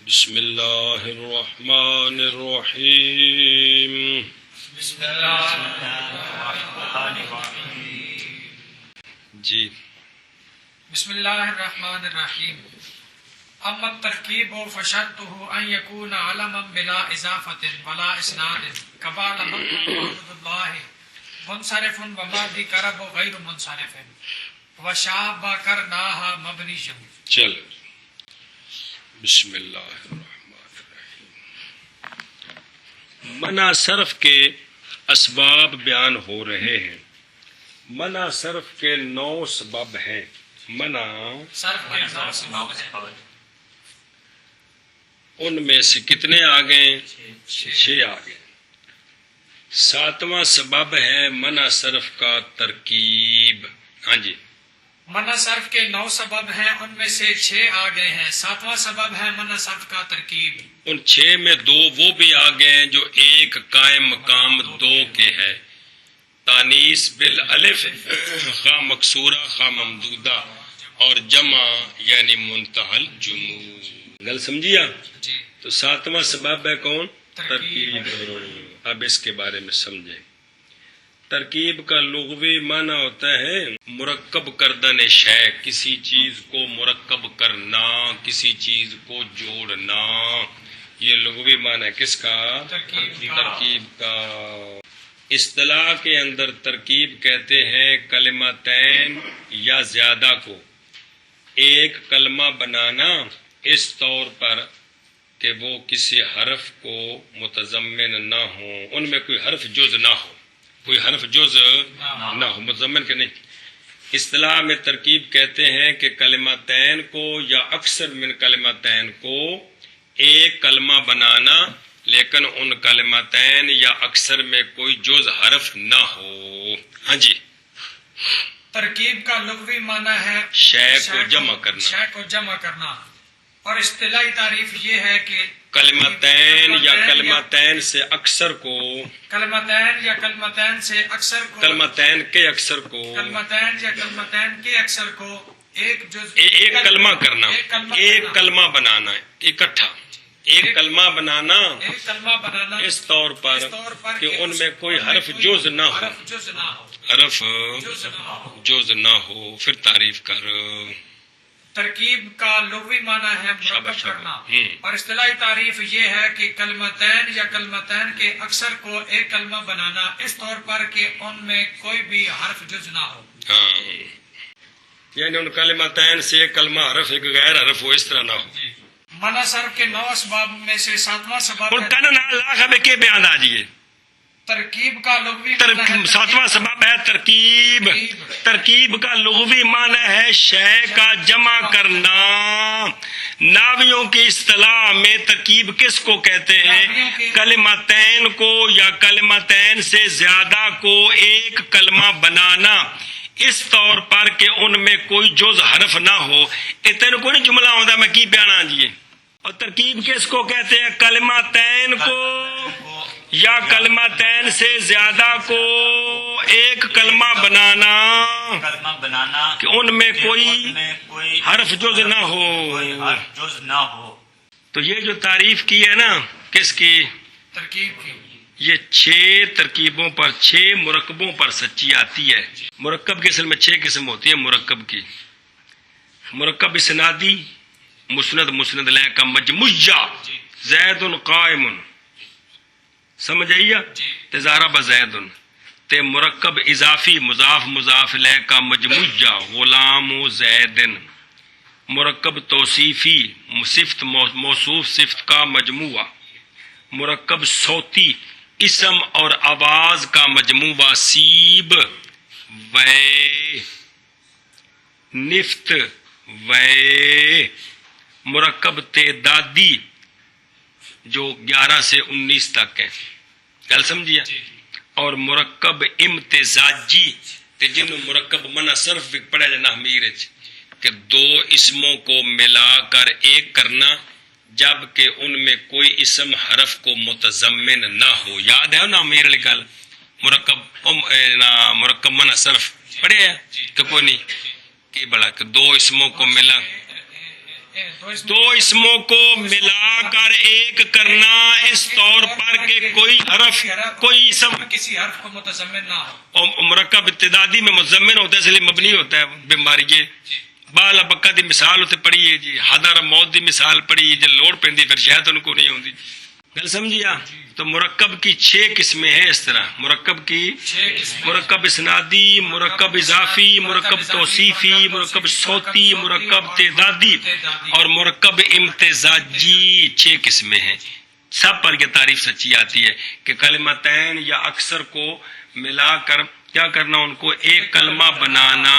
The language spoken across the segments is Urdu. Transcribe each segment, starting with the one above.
بسم اللہ الرحمن الرحیم بسم اللہ الرحمن الرحیم جی بسم اللہ الرحمن الرحیم اما الترکیب فشرطه ان يكون علما بلا اضافة ولا اسناد قبال محمد اللہ منصرف وماضی کرب غیر منصرف وشاب کرناها مبنی چل بسم اللہ الرحمن الرحیم منع صرف کے اسباب بیان ہو رہے ہیں۔ منع صرف کے 9 سبب ہیں۔ منع صرف کے 9 سبب ان میں سے کتنے آ گئے؟ 6 آ گئے۔ 7واں سبب ہے منع صرف کا ترکیب۔ ہاں جی، منع صرف کے 9 سبب ہیں، ان میں سے 6 آ گئے ہیں۔ 7واں سبب ہے منع صرف کا ترکیب۔ ان 6 میں 2 وہ بھی آ گئے ہیں جو ایک قائم مقام 2 کے ہے، تانیث بالالف، خواہ مکسورہ خواہ ممدودہ، اور جمع یعنی منتہی الجموع۔ گل سمجھیا؟ جی تو 7واں سبب ہے کون؟ ترکیب۔ اب اس کے بارے میں سمجھیں۔ ترکیب کا لغوی معنی ہوتا ہے مرکب کردن شے، کسی چیز کو مرکب کرنا، کسی چیز کو جوڑنا۔ یہ لغوی معنی ہے کس کا؟ ترکیب کا۔ اصطلاح کے اندر ترکیب کہتے ہیں کلمتین یا زیادہ کو ایک کلمہ بنانا، اس طور پر کہ وہ کسی حرف کو متضمن نہ ہو، ان میں کوئی حرف جز نہ ہو، کوئی حرف جز نہ ہو، متضمن کے نہیں۔ اصطلاح میں ترکیب کہتے ہیں کہ کلمتین کو یا اکثر من کلمتین کو ایک کلمہ بنانا، لیکن ان کلمتین یا اکثر میں کوئی جز حرف نہ ہو۔ ہاں جی، ترکیب کا لغوی معنی ہے شے کو جمع کرنا۔ شے کو جمع کرنا، اور اصطلاحی تعریف یہ ہے کہ کلمتین یا کلمتین سے اکثر کو، کلمتین یا کلمتین سے اکثر کو، کلمتین کے اکثر کو، کلمتین یا کلمتین کے اکثر کو ایک جز ایک کلمہ کرنا، ایک کرنا، کلمہ بنانا اکٹھا، ایک کلمہ بنانا ایک کلمہ بنانا اس طور پر کہ ان میں کوئی حرف جز نہ ہو، حرف جز نہ ہو، حرف جز نہ ہو۔ جز نہ ہو۔ پھر تعریف کر۔ ترکیب کا لغوی معنی ہے مرکب شاباش، کرنا، ہوں۔ اور اصطلاحی تعریف یہ ہے کہ کلمتین یا کلمتین کے اکثر کو ایک کلمہ بنانا، اس طور پر کہ ان میں کوئی بھی حرف جز نہ ہو۔ ہاں، یعنی ان کلمتین سے ایک کلمہ حرف ایک غیر حرف ہو، اس طرح نہ ہو۔ منع صرف کے 9 اسباب میں سے 7واں سبب اور ہے کن لاکھ اب کے بیان آ جیے۔ ترکیب کا لغوی معنی ہے 7واں سبب ہے ترکیب۔ ترکیب کا لغوی معنی ہے شے کا جمع کرنا۔ ناویوں کی اصطلاح میں ترکیب کس کو کہتے ہیں؟ کلمتین کو یا کلمتین سے زیادہ کو ایک کلمہ بنانا، اس طور پر کہ ان میں کوئی جز حرف نہ ہو۔ اتنے کو نہیں جملہ ہوتا، میں کی بیان آجیے۔ اور ترکیب کس کو کہتے ہیں؟ کلمتین کو یا کلمتین سے زیادہ کو ایک کلمہ بنانا کہ ان میں کوئی حرف جز نہ ہو۔ تو یہ جو تعریف کی ہے نا، کس کی؟ ترکیب کی۔ یہ 6 ترکیبوں پر، 6 مرکبوں پر سچی آتی ہے۔ مرکب کی اصل میں 6 قسم ہوتی ہے مرکب کی۔ مرکب اسنادی، مسند مسند لے کا مجموعہ، زید قائم، سمجھ آئیے؟ تزارہ بزید۔ تے مرکب اضافی، مضاف مضاف لے کا مجموعہ، غلام زید۔ مرکب توصیفی، صفت موصوف صفت کا مجموعہ۔ مرکب صوتی، اسم اور آواز کا مجموعہ، سیب وے، نفت وے۔ مرکب تعدادی جو 11 سے 19 تک ہے، گل سمجھیا؟ اور مرکب امتزاجی، جن مرکب منع صرف بھی پڑھا جانا امیر کہ 2 اسموں کو ملا کر ایک کرنا، جبکہ ان میں کوئی اسم حرف کو متضمن نہ ہو۔ یاد ہے نا امیر علی گل؟ مرکب منع صرف پڑھے ہیں کہ کوئی نہیں؟ کہ بڑا کہ 2 اسموں کو ملا، 2 اسموں کو ملا ایک کرنا اس طور پر کہ کوئی حرف کوئی اسم کسی حرف کو متضمن نہ ہو. اور مرکب ابتدادی میں مضمن ہوتا ہے اس لیے مبنی ہوتا ہے بیماری یہ بالا بکا دی مثال اتنے پڑھی ہے جی حدر موت دی مثال پڑھی جی لوڑ پیندی پھر شاید ان کو نہیں ہوتی گل سمجھیا. تو مرکب کی 6 قسمیں ہیں اس طرح مرکب کی مرکب اسنادی مرکب اضافی مرکب توصیفی مرکب صوتی مرکب تعدادی اور مرکب امتزاجی 6 قسمیں ہیں. سب پر یہ تعریف سچی آتی ہے کہ کلمتین یا اکثر کو ملا کر کیا کرنا ان کو ایک کلمہ بنانا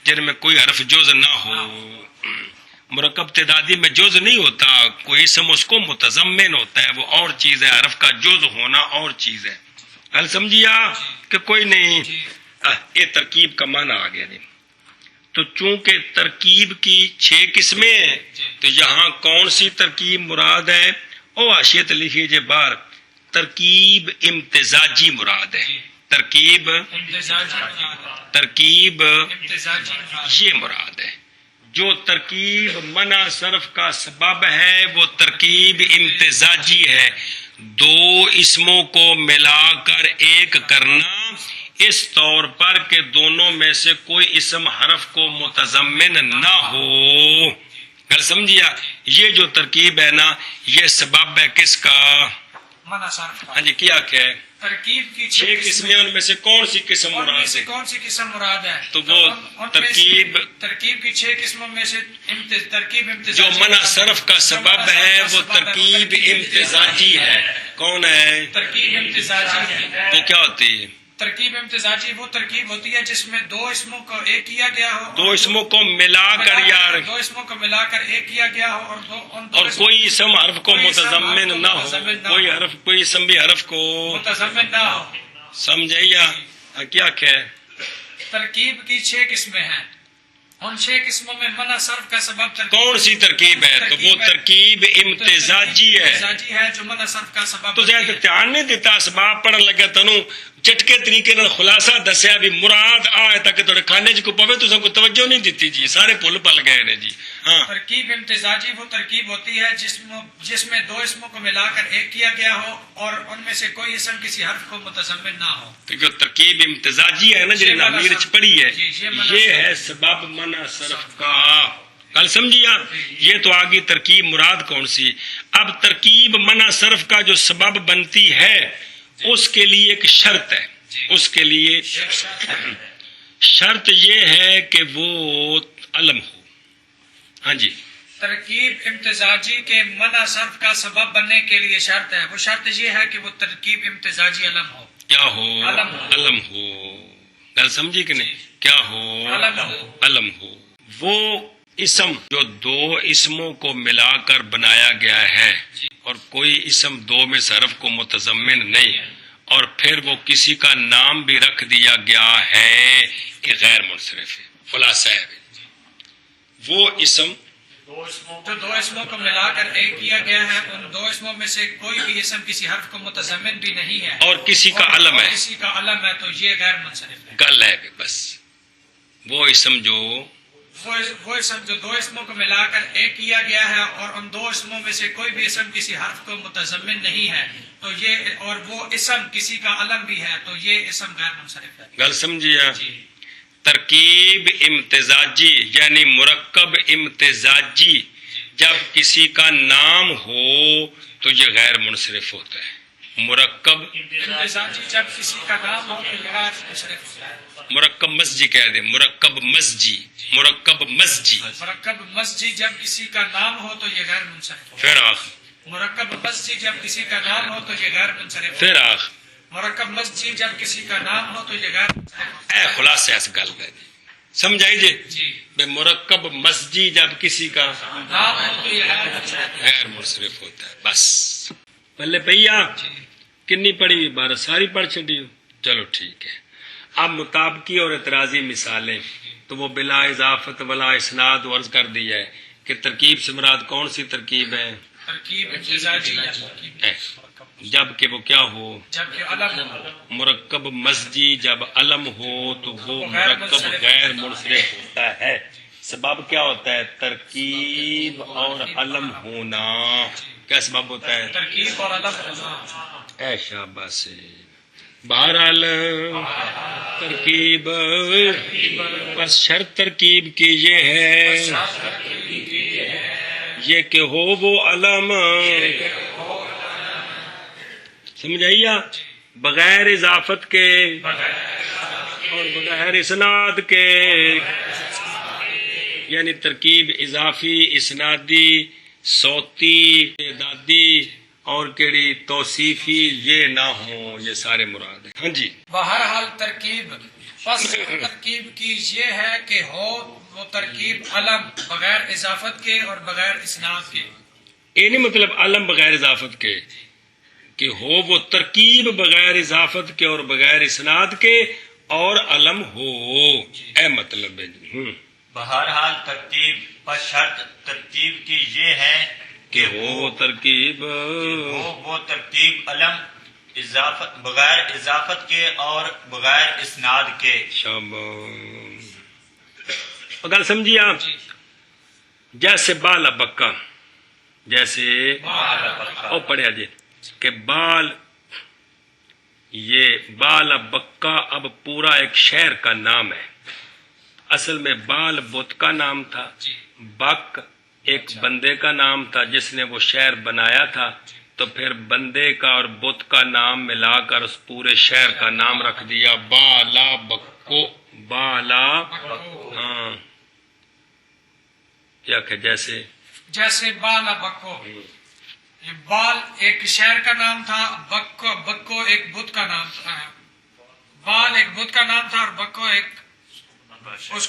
جن میں کوئی حرف جز نہ ہو. مرکب تعدادی میں جز نہیں ہوتا کوئی اسم اس کو متضمن ہوتا ہے وہ اور چیز ہے حرف کا جز ہونا اور چیز ہے. حل سمجھیا کہ کوئی نہیں یہ ترکیب کا معنی آ گیا. تو چونکہ ترکیب کی 6 قسمیں ہیں تو یہاں کون سی ترکیب مراد ہے او حاشیت لکھیے باہر ترکیب امتزاجی مراد ہے. ترکیب یہ مراد ہے جو ترکیب منع صرف کا سبب ہے وہ ترکیب امتزاجی ہے. 2 اسموں کو ملا کر ایک کرنا اس طور پر کہ دونوں میں سے کوئی اسم حرف کو متضمن نہ ہو. گل سمجھیا یہ جو ترکیب ہے نا یہ سبب ہے کس کا منع صرف کا. ہاں جی کیا کہ ترکیب کی 6 قسمیں ان میں سے کون سی قسم ان میں مراد سے ہے کون سی قسم مراد ہے تو وہ ترکیب ترکیب کی 6 قسموں میں سے ترکیب امتزاجی جو منع صرف کا سبب ہے وہ ترکیب امتزاجی ہے. کون ہے ترکیب امتزاجی ہے. وہ کیا ہوتی ہے ترکیب امتزاجی وہ ترکیب ہوتی ہے جس میں 2 اسموں کو ایک کیا گیا ہو 2 اسموں کو ملا کر یار 2 اسموں کو ملا کر ایک کیا گیا ہو اور کوئی اسم حرف کو متضمن نہ ہو کوئی حرف کوئی اسم بھی حرف کو متضمن نہ ہو. سمجھے یا کیا کہ ترکیب کی 6 قسمیں ہیں. ان 6 قسموں میں منع صرف کا سبب کون سی ترکیب ہے تو وہ ترکیب امتزاجی ہے. جو منع صرف کا سبب تو زیادہ دھیان نہیں دیتا اسباب پڑھن لگا تنوں چٹکے طریقے نال خلاصہ دسیا بھی مراد آئے تک تھوڑے کھانے کو پوے تو کو توجہ نہیں دیتی جی سارے پل پل گئے نے جی. ہاں ترکیب امتزاجی وہ ترکیب ہوتی ہے جس میں 2 اسموں کو ملا کر ایک کیا گیا ہو اور ان میں سے کوئی اسم کسی حرف کو متضمن نہ ہو. تو جو ترکیب امتزاجی ہے نا جی نامیر چ پڑھی ہے یہ ہے سبب منع صرف کا. کل سمجھیا یہ تو آگے ترکیب مراد کون سی. اب ترکیب منع صرف کا جو سبب بنتی ہے اس کے لیے ایک شرط ہے. اس کے لیے شرط یہ ہے کہ وہ علم ہو. ہاں جی ترکیب امتزاجی کے منع صرف کا سبب بننے کے لیے شرط ہے. وہ شرط یہ ہے کہ وہ ترکیب امتزاجی علم ہو. کیا ہو علم ہو. گل سمجھی کہ نہیں کیا ہو علم ہو. وہ اسم جو 2 اسموں کو ملا کر بنایا گیا ہے اور کوئی اسم 2 میں سے حرف کو متضمن نہیں اور پھر وہ کسی کا نام بھی رکھ دیا گیا ہے کہ غیر منصرف ہے. خلاصہ ہے وہ اسم جو 2 اسموں کو ملا کر ایک کیا گیا ہے ان 2 اسموں میں سے کوئی بھی اسم کسی حرف کو متضمن بھی نہیں ہے اور کسی کا علم ہے کسی کا علم ہے تو یہ غیر منصرف ہے. گل ہے بس وہ اسم وہ اسم جو 2 اسموں کو ملا کر ایک کیا گیا ہے اور ان 2 اسموں میں سے کوئی بھی اسم کسی حرف کو متضمن نہیں ہے تو یہ اور وہ اسم کسی کا علم بھی ہے تو یہ اسم غیر منصرف ہے. گل سمجھیا ترکیب امتزاجی یعنی مرکب امتزاجی جب کسی کا نام ہو تو یہ غیر منصرف ہوتا ہے. مرکب امتزاجی جب کسی کا نام ہو تو یہ غیر منصرف ہوتا ہے. مرکب مسجی کہہ دیں مرکب مسجی مرکب مسجی مرکب مسجد جب کسی کا نام ہو تو یہ غیر منصرف ہوتا ہے. پھر آخ مرکب مسجد جب کسی کا نام ہو تو یہ غیر منصرف پھر آخ مرکب مسجد جب کسی کا نام ہو تو یہ غیر منصرف اے خلاصہ اس گل ہے سمجھائی جی بے مرکب مسجد جب کسی کا نام ہو تو یہ غیر منصرف غیر منصرف ہوتا ہے. بس پہلے پہیا کنی پڑھی ہوئی بارہ ساری پڑھ چڑی ہو چلو ٹھیک ہے. اب مطابقی اور اعتراضی مثالیں تو وہ بلا اضافت ولا اسناد عرض کر دیا ہے کہ ترکیب سے مراد کون سی ترکیب ہے ترکیب امتزاجی جب کہ وہ کیا ہو جبکہ علم ہو. مرکب مسجد جب علم ہو تو وہ مرکب غیر منصرف ہوتا ہے. سبب کیا ہوتا ہے ترکیب اور علم ہونا. کیا سبب ہوتا ہے؟ ترکیب اور علم. اے شاباش. بہرحال ترکیب بس شرط ترکیب کی یہ ہے یہ کہ ہو وہ علم سمجھائیے بغیر اضافت کے اور بغیر اسناد کے، یعنی ترکیب اضافی، اسنادی، صوتی، تعدادی اور کیڑی توصیفی یہ نہ ہوں، یہ سارے مراد ہیں. ہاں جی. بہرحال ترکیب پس ترکیب کی یہ ہے کہ ہو وہ ترکیب علم بغیر اضافت کے اور بغیر اسناد کے. یہ نہیں مطلب علم بغیر اضافت کے، کہ ہو وہ ترکیب بغیر اضافت کے اور بغیر اسناد کے اور علم ہو، اے مطلب ہے. بہرحال ترتیب پر شرط ترتیب کی یہ ہے کہ ہو ترکیب ہو وہ ترتیب علم اضافت بغیر اضافت کے اور بغیر اسناد کے. شاباش. گل سمجھیے آپ؟ جیسے بال بکا، جیسے او پڑھیا جی کہ بال، یہ بال بکا اب پورا ایک شہر کا نام ہے. اصل میں بال بت کا نام تھا، بک ایک بندے کا نام تھا جس نے وہ شہر بنایا تھا، تو پھر بندے کا اور بت کا نام ملا کر اس پورے شہر کا نام رکھ دیا بالا بکو. بالا ہاں کیا کہ جیسے بالا بکو، یہ بال ایک شہر کا نام تھا، بکو ایک بت کا نام تھا. بال ایک بت کا نام تھا اور بکو ایک اس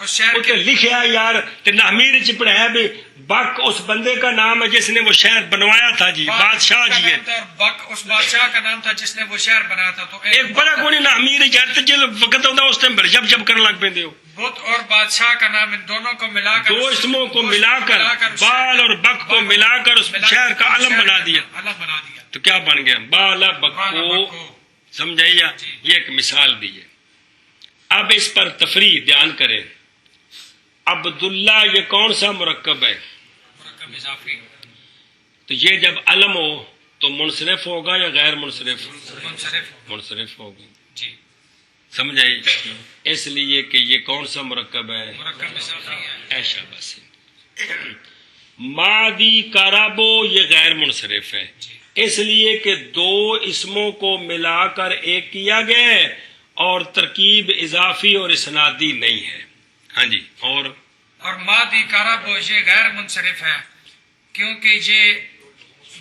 شہر کے لکھا یار نحمیر چ پڑھایا بھی بک اس بندے کا نام ہے جس نے وہ شہر بنوایا تھا جی، بادشاہ جی ہے. بک اس بادشاہ کا نام تھا جس نے وہ شہر بنایا تھا. تو ایک بڑا کونی نحمیر جب جل وقت ہوتا اس ٹائم جب جب کرنے لگ پہ ہو. بت اور بادشاہ کا نام ان دونوں کو ملا کر، دو اسموں کو ملا کر بال اور بک کو ملا کر اس شہر کا علم بنا دیا. تو کیا بن گیا؟ بالا بکو. سمجھائیے؟ یہ ایک مثال دی ہے. اب اس پر تفریح دھیان کریں. عبداللہ یہ کون سا مرکب ہے؟ مرکب اضافی. تو یہ جب علم ہو تو منصرف ہوگا یا غیر منصرف؟ منصرف ہوگا جی. سمجھ آئی؟ اس لیے کہ یہ کون سا مرکب ہے؟ مرکب اضافی ہے. ایشا بس. مادی کارابو یہ غیر منصرف ہے، اس لیے کہ دو اسموں کو ملا کر ایک کیا گیا ہے اور ترکیب اضافی اور اسنادی نہیں ہے. ہاں جی. اور مادی کارب یہ غیر منصرف ہے کیونکہ یہ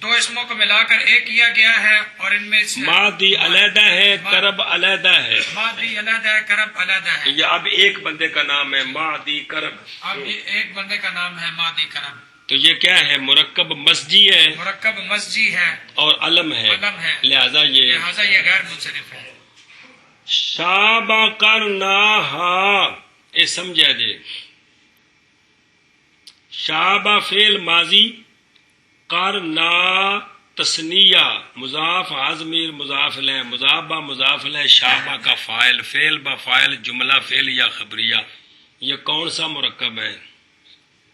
دو اسموں کو ملا کر ایک کیا گیا ہے اور ان میں مادی علیحدہ ہے، کرب علیحدہ ہے. مادی علیحدہ ہے، کرب علیحدہ ہے. یہ اب ایک بندے کا نام ہے مادی کرب. اب یہ ایک بندے کا نام ہے مادی کرب. تو یہ کیا ہے؟ مرکب مسجی ہے، مرکب مسجی ہے اور علم ہے، لہذا یہ غیر منصرف ہے. شابہ کرنا یہ سمجھا جی. شابہ فعل ماضی، کرنا تسنیہ مضاف ضمیر مضاف لہ مضاف با مضاف لہ، شابہ کا فاعل، فعل با فاعل، جملہ فعل یا خبریہ. یہ کون سا مرکب ہے؟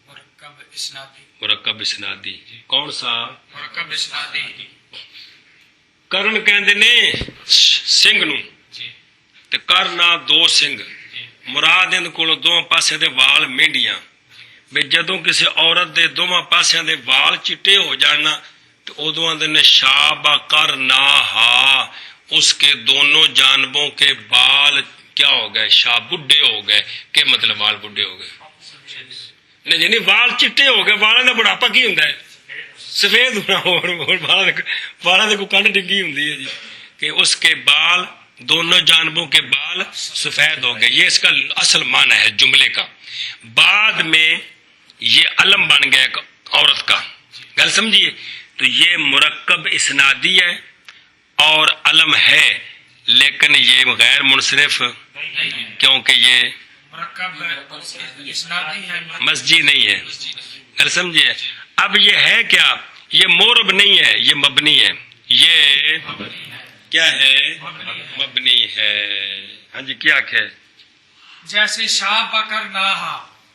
مرکب اسنادی. مرکب اسنادی. کون سا؟ مرکب اسنادی. کرن کہندے نے سنگھ نو تے کرنا دو سنگھ، مراد ان کولوں دو پاسے دے وال مینڈیاں. بے جدوں کسی عورت دے دونوں پاسیاں دے وال چٹے ہو جانا تو ادو آدھے نے شابہ کرنا ہا، اس کے دونوں جانبوں کے بال کیا ہو گئے؟ بڈھے ہو گئے. کیا مطلب وال بڈھے ہو گئے؟ نہیں یعنی وال چٹے ہو گئے. والاں دا بڑھاپا کی ہوندا ہے؟ سفید ہونا. والاں دے کو کنڈ ڈگی ہوندی ہے جی، کہ اس کے بال دونوں جانبوں کے بال سفید ہو گئے. یہ اس کا اصل معنی ہے جملے کا. بعد میں یہ علم بن گیا ایک عورت کا. گل سمجھیے؟ تو یہ مرکب اسنادی ہے اور علم ہے، لیکن یہ غیر منصرف کیونکہ یہ مرکب اسنادی ہے، مسجی نہیں ہے. گل سمجھیے؟ اب یہ ہے کیا؟ یہ مورب نہیں ہے، یہ مبنی ہے. یہ کیا ہے؟ مبنی ہے. ہاں جی. کیا کہ جیسے شابہ کرنا،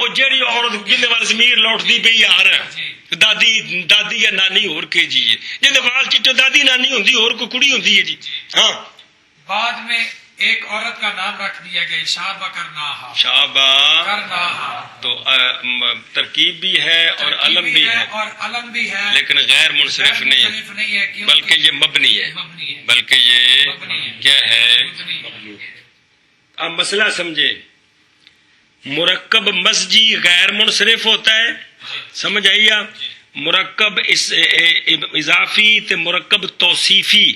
ਉਹ ਜਿਹੜੀ ਔਰਤ ਜਿਹਦੇ ਵੱਲ ਜ਼ਮੀਰ ਲੌਟਦੀ ਪਈ ਯਾਰ ਦਾਦੀ ਜਾਂ ਨਾਨੀ ਹੋਰ ਕੇ ਜੀ ਜਿਹਦੇ ਵਾਲ ਚਿੱਟੇ ਦਾਦੀ ਨਾਨੀ ਹੁੰਦੀ ਹੋਰ ਕੋਈ ਕੁੜੀ ਹੁੰਦੀ ਹੈ ਜੀ। ਹਾਂ بعد میں ایک عورت کا نام رکھ دیا گیا شابہ کرناہا شابہ کرناہا، تو ترکیب بھی ہے اور علم بھی ہے اور علم بھی ہے لیکن غیر منصرف نہیں ہے منصرف نہیں ہے کیونکہ بلکہ یہ مبنی ہے مبنی ہے بلکہ یہ مبنی ہے کیا ہے مبنی ہے۔ اب مسئلہ سمجھے مرکب مسجی غیر منصرف ہوتا ہے سمجھ آئی آپ مرکب اضافی تے مرکب توصیفی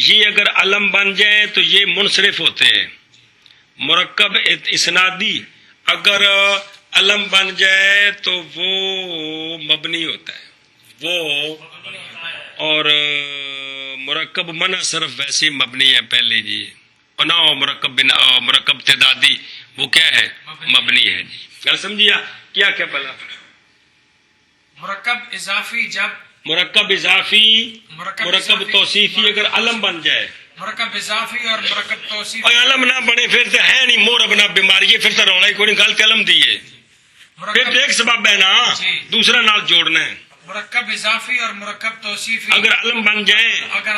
یہ اگر علم بن جائے تو یہ منصرف ہوتے ہیں مرکب اسنادی اگر علم بن جائے تو وہ مبنی ہوتا ہے وہ اور مرکب منع صرف ویسے مبنی ہے پہلے جی اور نہ مرکب تعدادی وہ کیا ہے مبنی ہے جی گل سمجھیا کیا کیا پہلا مرکب اضافی جب مرکب اضافی مرکب توصیفی اگر علم بن جائے مرکب اضافی اور مرکب توصیفی اور علم نہ بنے پھر تو ہے نہیں مورب نہ بیماری ہے پھر تو رونا ہی کوئی نہیں غلط علم دیے پھر تو ایک سبب ہے نا دوسرا نال جوڑنا ہے مرکب اضافی اور مرکب توصیفی اگر علم بن جائے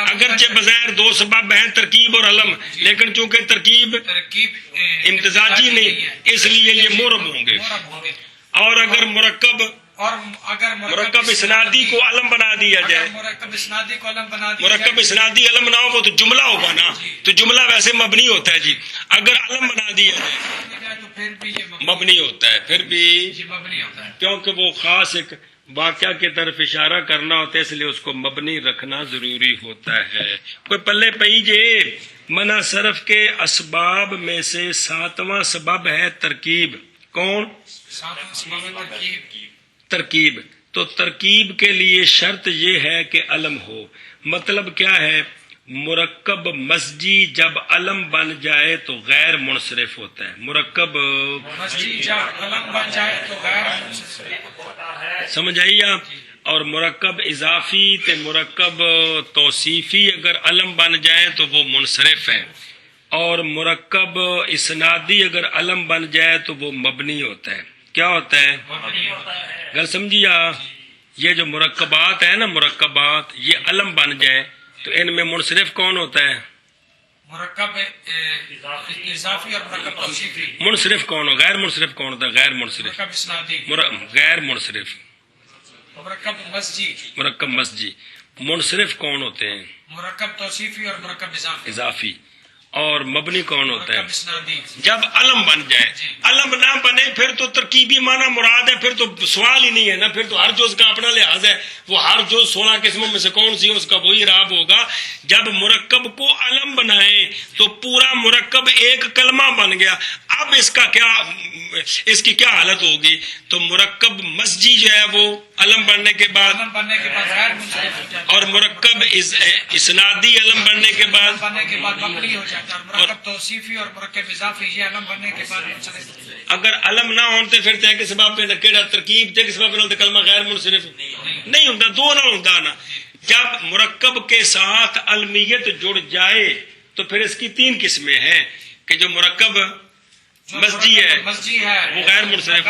اگرچہ بظاہر دو سبب ہیں ترکیب اور علم لیکن چونکہ ترکیب امتزاجی نہیں اس لیے یہ مورب ہوں گے اور اگر مرکب اسنادی کو علم بنا دیا جائے مرکب اسنادی کو علم بنا دیا مرکب اسنادی علم نہ ہو وہ تو جملہ ہوگا نا تو جملہ ویسے مبنی ہوتا ہے جی اگر علم بنا دیا جائے تو پھر بھی یہ مبنی ہوتا ہے پھر بھی مبنی ہوتا ہے کیونکہ وہ خاص ایک واقعہ کی طرف اشارہ کرنا ہوتا ہے اس لیے اس کو مبنی رکھنا ضروری ہوتا ہے کوئی پلے پئی جے منع صرف کے اسباب میں سے 7واں سبب ہے ترکیب کون ترکیب تو ترکیب کے لیے شرط یہ ہے کہ علم ہو مطلب کیا ہے مرکب مسجی جب علم بن جائے تو غیر منصرف ہوتا ہے مرکب مسجد جب علم بن جائے تو غیر منصرف ہوتا ہے سمجھ آئی آپ اور مرکب اضافی تے مرکب توصیفی اگر علم بن جائے تو وہ منصرف ہے اور مرکب اسنادی اگر علم بن جائے تو وہ مبنی ہوتا ہے کیا ہوتا ہے اگر سمجھیا یہ جو مرکبات ہیں نا مرکبات یہ علم بن جائے تو ان میں منصرف کون ہوتا ہے مرکب اضافی اور مرکب توصیفی منصرف کون ہو غیر منصرف کون ہوتا ہے غیر منصرف مرکب اسنادی غیر منصرف مرکب مسجد مرکب مسجی منصرف کون ہوتے ہیں مرکب توصیفی اور مرکب اضافی اور مبنی کون ہوتا ہے مرکب اسنادی جب علم بن جائے علم نہ بنے پھر تو ترکیبی معنی مراد ہے پھر تو سوال ہی نہیں ہے نا پھر تو ہر جز کا اپنا لحاظ ہے وہ ہر جز 16 قسموں میں سے کون سی اس کا وہی اعراب ہوگا جب مرکب کو علم بنائیں تو پورا مرکب ایک کلمہ بن گیا اب اس کا کیا اس کی کیا حالت ہوگی تو مرکب مسجی جو ہے وہ علم بننے کے بعد غیر منصرف ہو جاتا ہے اور مرکب اسنادی علم بننے کے بعد مبنی ہو جاتا ہے مرکب توصیفی اور مرکب اضافی یہ علم بننے کے بعد منصرف ہوتا ہے اگر علم نہ ہوتے پھر تے کس سبب پہ کیڑا ترکیب تے کس سبب پہ کلمہ غیر منصرف نہیں ہوتا دو نہ ہوتا نا جب مرکب کے ساتھ علمیت جڑ جائے تو پھر اس کی 3 قسمیں ہیں کہ جو مرکب مسجی ہے وہ غیر منصرف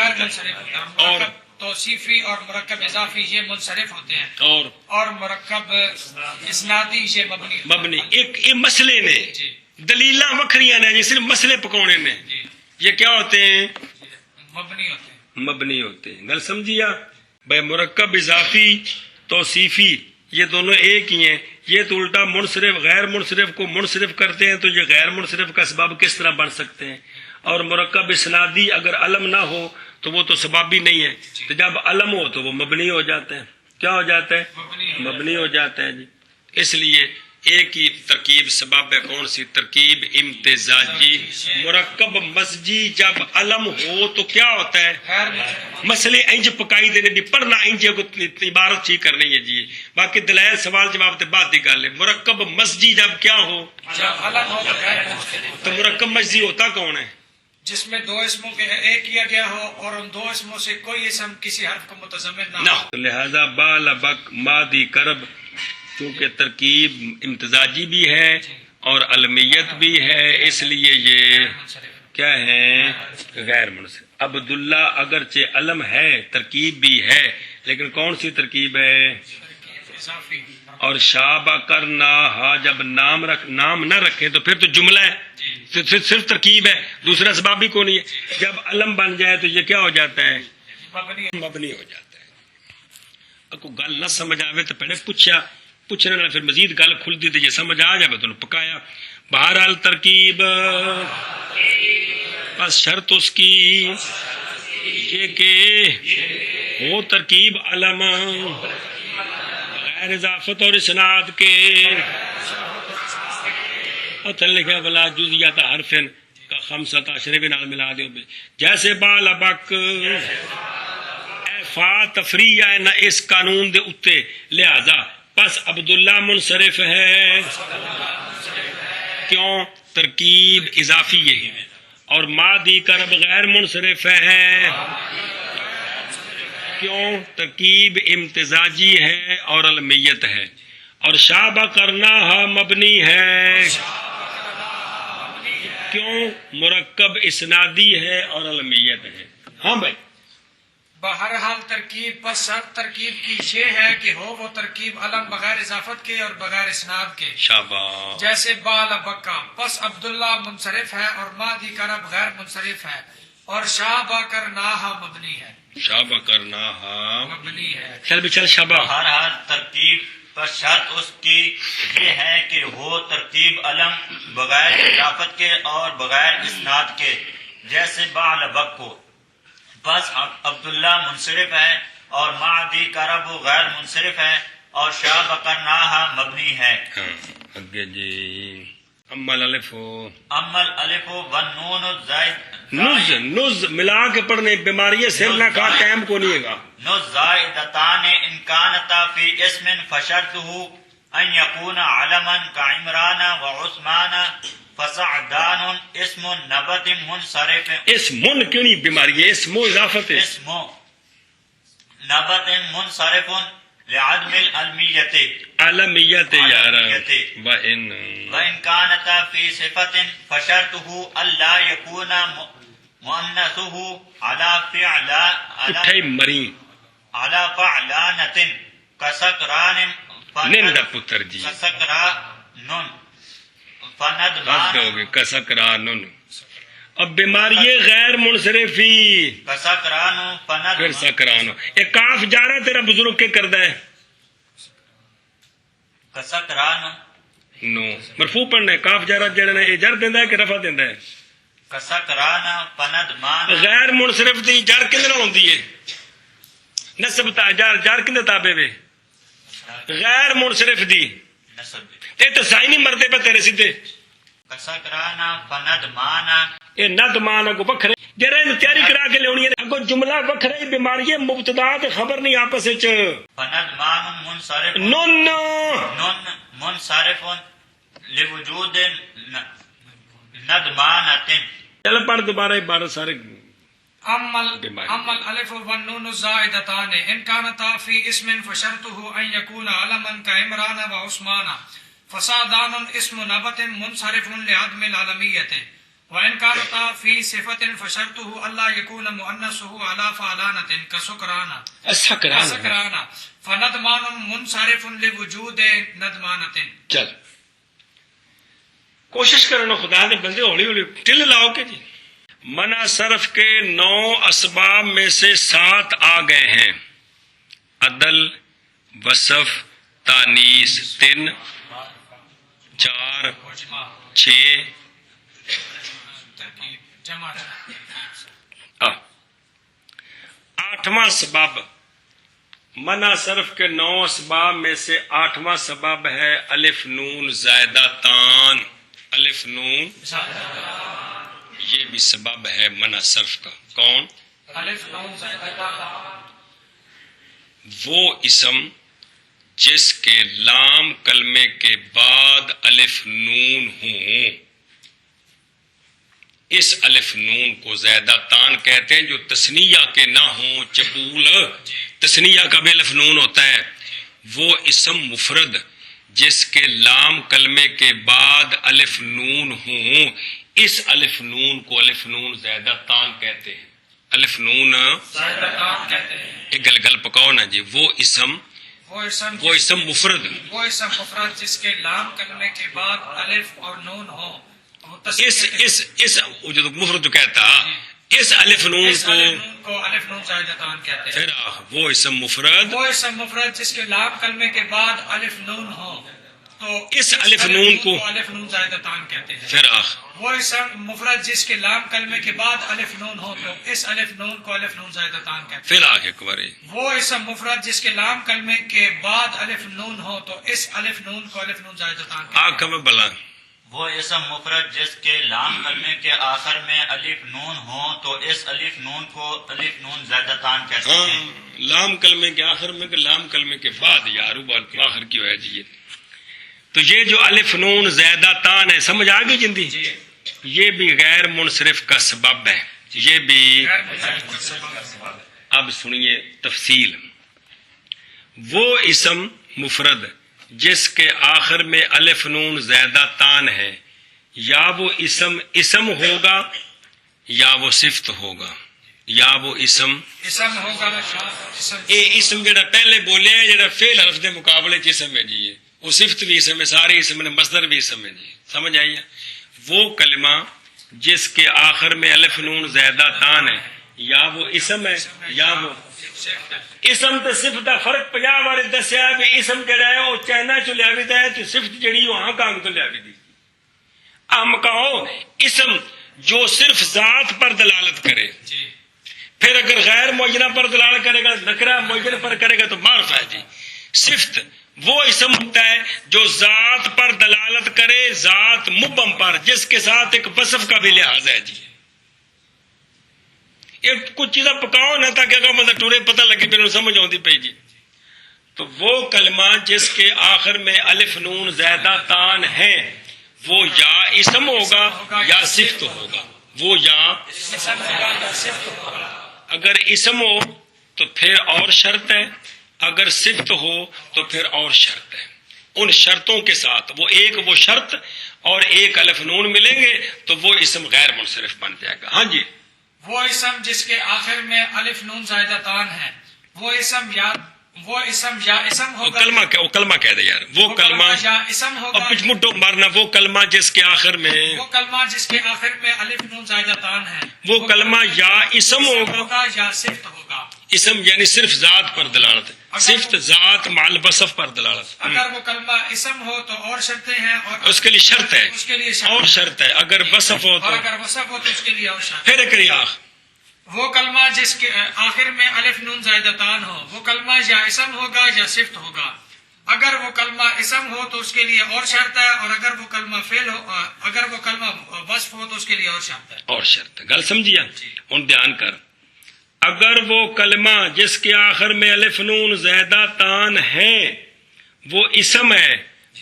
اور توصیفی اور مرکب اضافی یہ منصرف ہوتے ہیں اور مرکب اسنادی یہ مبنی ایک یہ مسئلے نے دلیلاں وکھریاں نے صرف مسئلے پکونے نے یہ کیا ہوتے ہیں مبنی ہوتے ہیں گل سمجھیا بھائی مرکب اضافی توصیفی یہ دونوں ایک ہی ہیں یہ تو الٹا منصرف غیر منصرف کو منصرف کرتے ہیں تو یہ غیر منصرف کا سبب کس طرح بن سکتے ہیں اور مرکب اسنادی اگر علم نہ ہو تو وہ تو سبب ہی نہیں ہے تو جب علم ہو تو وہ مبنی ہو جاتا ہے کیا ہو جاتا ہے مبنی ہو جاتا ہے جی اس لیے ایک ہی ترکیب سبب ہے کون سی ترکیب امتزاجی مرکب مسجی جب علم ہو تو کیا ہوتا ہے مسئلے انج پکائی دینے بھی پڑھنا انج کو عبارت چی کرنی ہے جی باقی دلائل سوال جواب تے بعد دی گل ہے مرکب مسجی جب کیا ہو تو مرکب مسجی ہوتا کون ہے جس میں 2 اسموں کے ایک کیا گیا ہو اور ان 2 اسموں سے کوئی اسم کسی حرف کو متضمن نہ ہو لہذا بال بک مادی کرب چونکہ ترکیب امتزاجی بھی ہے اور علمیت بھی ہے، اس لیے یہ کیا ہے؟ غیر منصرف۔ عبداللہ اگرچہ علم ہے، ترکیب بھی ہے، لیکن کون سی ترکیب ہے؟ اضافی۔ اور شابہ کرنا ہا، جب نام نہ رکھیں تو پھر تو جملہ ہے، صرف ترکیب ہے، دوسرا اسباب بھی کوئی نہیں ہے۔ جب علم بن جائے تو یہ کیا ہو جاتا ہے؟ مبنی ہو جاتا ہے۔ کوئی گل نہ سمجھ آوے تو پہلے پوچھنے نہ پھر مزید گل کھلتی تو یہ سمجھ آ جائے تو پکایا۔ بہرحال ترکیب بس شرط اس کی یہ کہ وہ ترکیب علم غیر اضافت اور اسناد کے اصل لکھا بلا جزیات حرفن کا خمسۃ عشر بھی نال ملا دو، جیسے بال ابک فا تفریح ہے نہ اس قانون دے اتے، لہذا پس عبداللہ منصرف ہے، کیوں؟ ترکیب اضافی ہے، اور مادی کرب غیر منصرف ہے، کیوں؟ ترکیب امتزاجی ہے اور علمیت ہے، اور شابہ کرنا مبنی ہے، کیوں؟ مرکب اسنادی ہے اور علمیت ہے۔ ہاں بھائی، بہرحال ترکیب پس شرط ترکیب کی یہ ہے کہ ہو وہ ترکیب علم بغیر اضافت کے اور بغیر اسناد کے، شاباش، جیسے بال بکا، پس عبداللہ منصرف ہے اور مادی کرب غیر منصرف ہے، اور شابہ کرناہا مبنی ہے، شابہ کرنا مبنی ہے۔ چل بھی چل شابہ۔ بہرحال ترکیب پر شرط اس کی یہ ہے کہ وہ ترکیب علم بغیر اضافت کے اور بغیر اسناد کے، جیسے بعل بکو، بس عبداللہ منصرف ہے اور معدی کرب غیر منصرف ہے، اور شابہ کرناہا مبنی ہے۔ اگے جی امل الف امل الف والنون الزائد نز ملا کے پڑھنے، بیماری سر نہ کھا، ٹائم کو نہیں گا۔ الزائدتان ان كانتا في اسم فشرطه ان يكون علما كعمران وعثمان فسعدان اسم نبت منصرف، اس من کیوں نہیں بیماری ہے؟ اسم اضافت ہے، اسم نبت منصرف لعدم العلمیت علمیت یار، علمیت۔ وان كانتا في صفة فشرطه الا يكون مؤنثه اٹھائی مری على فعلانة كسكران نندا پتر جی كسكران بس فندمان ہوگی کسکرانن۔ اب بیماری غیر منصرفی، كسكران پھر فندمان سکرانو، ایک کاف جا رہا ہے، تیرا بزرگ کے کردہ ہے كسكران نو مرفوع پڑھنا ہے، کاف جا رہا جڑا ہے جر دیندا ہے کہ رفع دیندا ہے؟ كسكران فندمان غیر منصرف دی جر کدے نال ہوندی ہے؟ نسب تا جر کدے تابع وے؟ غیر منصرف دی نسب تے تو سائی نہیں مردے پہ تیرے سیدھے، كسكران فندمان اے ند مان کو بکھرے جڑا ان تیاری کرا کے لونی ہے، اگو جملہ بکھرے، بیماری ہے مبتدا تے خبر نہیں آپس وچ، فندمان منصرف نون نون منصرف لوجود ندمانة چل پڑھ دوبارہ عبارت سارے امل الف والنون الزائدتان ان كانتا في اسم فشرطه ان يكون علما كعمران وعثمان فسعدان اسم نبت منصرف لعدم العلمية، وان كانتا في صفة فشرطه الا يكون مؤنثه على فعلانة كسكران سكران فندمان منصرف لوجود ندمانة۔ چل کوشش کرنا خدا نے بندے ہولی ہولی ٹل لاؤ کے جی۔ منع صرف کے 9 اسباب میں سے 7 آ گئے ہیں، عدل، وصف، تانیث 3، 4، 6، آٹھواں سبب۔ منع صرف کے 9 اسباب میں سے 8واں سبب ہے الف نون زائدہ تان، الف نون یہ بھی سبب ہے منع صرف کا۔ کون؟ وہ اسم جس کے لام کلمے کے بعد الف نون ہوں، اس الف نون کو زیادہ تان کہتے ہیں، جو تثنیہ کے نہ ہوں، چبول تثنیہ کا بھی الف نون ہوتا ہے، وہ اسم مفرد جس کے لام کلمے کے بعد الف نون ہوں، اس الف نون کو الف نون زیادہ تان کہتے ہیں. الف نون زائدہ تان کہتے ہیں. ایک گل گل پکاؤ نا جی. وہ اسم مفرد وہ اسم مفرد جس کے لام کلمے کے بعد الف اور نون ہو. اس جو مفرد جو کہتا اس الف نون کو الف نون زائدہ تان کہتے ہیں. پھر وہ اسم مفرد جس کے لام کلمے کے بعد الف نون ہو تو اس الف نون کو الف نون زائدہ تان کہتے ہیں. پھر وہ اسم مفرد جس کے لام کلمے کے بعد الف نون ہو تو اس الف نون کو الف نون زائدہ تان کہتے ہیں. پھر ایک بار وہ اسم مفرد جس کے لام کلمے کے بعد الف نون ہو تو اس الف نون کو الف نون زائدہ تان کہتے ہیں. آنکھ میں بلا وہ اسم مفرد جس کے لام کلمے کے آخر میں الف نون ہو تو اس الف نون کو الف نون زائدہ تان کہتے ہیں. لام کلمے کے آخر میں کہ لام کلمے کے بعد یار آخر کی ہے جی. تو یہ جو الف نون زیادہ تان ہے سمجھ آ گئی جندی. یہ بھی غیر منصرف کا سبب ہے. یہ بھی اب سنیے تفصیل. وہ اسم مفرد جس کے آخر میں الف نون زیادہ تان ہے یا وہ اسم ہوگا یا وہ صفت ہوگا. یا وہ اسم ہوگا. اسم جڑا پہلے بولے ہے جڑا فعل حرف دے مقابلے چ اسم ہے جی. وہ صفت بھی اسم ہے، سارے اسم نے مصدر بھی اسم ہے جی. سمجھ آئی ہے. وہ کلمہ جس کے آخر میں الف نون زیادہ تان ہے یا وہ اسم ہے یا وہ اسم تے صفت دا فرق 50 بار دسیا بھی. اسم جڑا ہے وہ چائنا چ لیا ویدا ہے تو صفت جڑی وہ ہاں کانگ تو لیا ویدی. ہم کہو اسم جو صرف ذات پر دلالت کرے، پھر اگر غیر معینہ پر دلالت کرے گا، نکرہ معینہ پر کرے گا تو معرفہ ہے جی. صفت وہ اسم ہوتا ہے جو ذات پر دلالت کرے، ذات مبہم پر، جس کے ساتھ ایک وصف کا بھی لحاظ ہے جی. یہ کچھ چیزیں پکاؤ نہ تاکہ اگر مطلب ٹورے پتہ لگے پھر سمجھ آتی پی جی. تو وہ کلمہ جس کے آخر میں الف نون زیادہ تان ہے وہ یا اسم ہوگا یا صفت ہوگا. وہ یا اگر اسم ہو تو پھر اور شرط ہے، اگر صفت ہو تو پھر اور شرط ہے. ان شرطوں کے ساتھ وہ شرط اور ایک الف نون ملیں گے تو وہ اسم غیر منصرف بن جائے گا. ہاں جی. وہ اسم جس کے آخر میں الف نون زائدہ تان ہے وہ اسم یا اسم ہوگا. کلمہ کہہ دے یار. وہ کلمہ یا اسم ہوگا. اب کچھ مٹو مارنا. وہ کلمہ جس کے آخر میں الف نون زائدہ تان ہے وہ کلمہ یا اسم ہوگا یا صفت ہوگا. اسم یعنی صرف ذات پر دلالت ہے، صفت ذات مع الوصف پر دلالت. اگر وہ کلمہ اسم ہو تو اور شرطیں ہیں اور اس کے لیے شرط ہے، اس کے لیے اور شرط ہے. اگر وصف ہو تو اگر وصف ہو تو اس کے لیے اور شرط. پھر ایک ریاخ وہ کلمہ جس کے آخر میں الف نون زائدہ تان ہو وہ کلمہ یا اسم ہوگا یا صفت ہوگا. اگر وہ کلمہ اسم ہو تو اس کے لیے اور شرط ہے، اور اگر وہ کلمہ فعل ہو، اگر وہ کلمہ وصف ہو تو اس کے لیے اور شرط ہے. اور شرط ہے. گل سمجھیا؟ ہن دھیان کر. اگر وہ کلمہ جس کے آخر میں الف نون زیادہ تان ہے وہ اسم ہے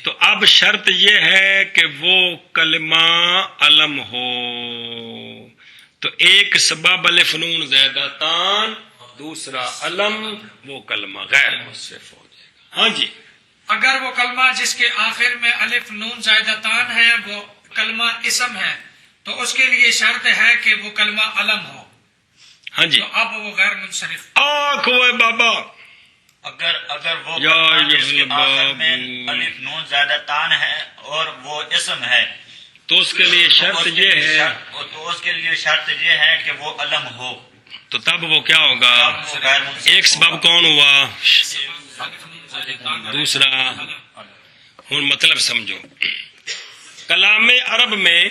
تو اب شرط یہ ہے کہ وہ کلمہ علم ہو. تو ایک سبب الف نون زیادہ تان، دوسرا علم، وہ کلمہ غیر منصرف ہو جائے گا. ہاں جی. اگر وہ کلمہ جس کے آخر میں الف نون زائدہ تان ہے وہ کلمہ اسم ہے تو اس کے لیے شرط ہے کہ وہ کلمہ علم ہو. ہاں جی. تو اب وہ غیر منصرف. آنکھوئے بابا. اگر وہ کلمہ جس کے آخر میں الف نون زیادہ تان ہے اور وہ اسم ہے تو اس کے لیے شرط یہ ہے کہ وہ علم ہو. تو تب وہ کیا ہوگا؟ ایک سبب کون ہوا؟ دوسرا. ہن مطلب سمجھو. کلام عرب میں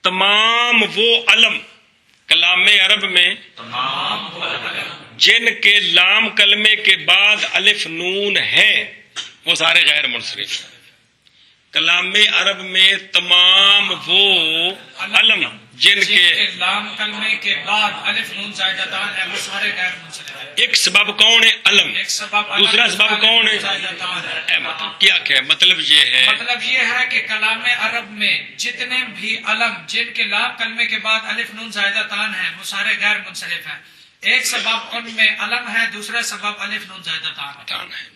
تمام وہ علم، کلام عرب میں جن کے لام کلمے کے بعد الف نون ہے وہ سارے غیر منصرف ہیں. کلام عرب میں تمام وہ علم جن کے لام کلمے کے بعد الف نون زائدہ تان ہے وہ سارے غیر منصرف ہیں. ایک سبب کون ہے؟ علم. دوسرا سبب کون ہے؟ مطلب کیا کہ مطلب یہ ہے کہ کلام عرب میں جتنے بھی علم جن کے لام کلمے کے بعد الف نون زائدہ تان ہے وہ سارے غیر منصرف ہیں. ایک سبب ان میں علم ہے، دوسرا سبب الف نون زائدہ تان ہے.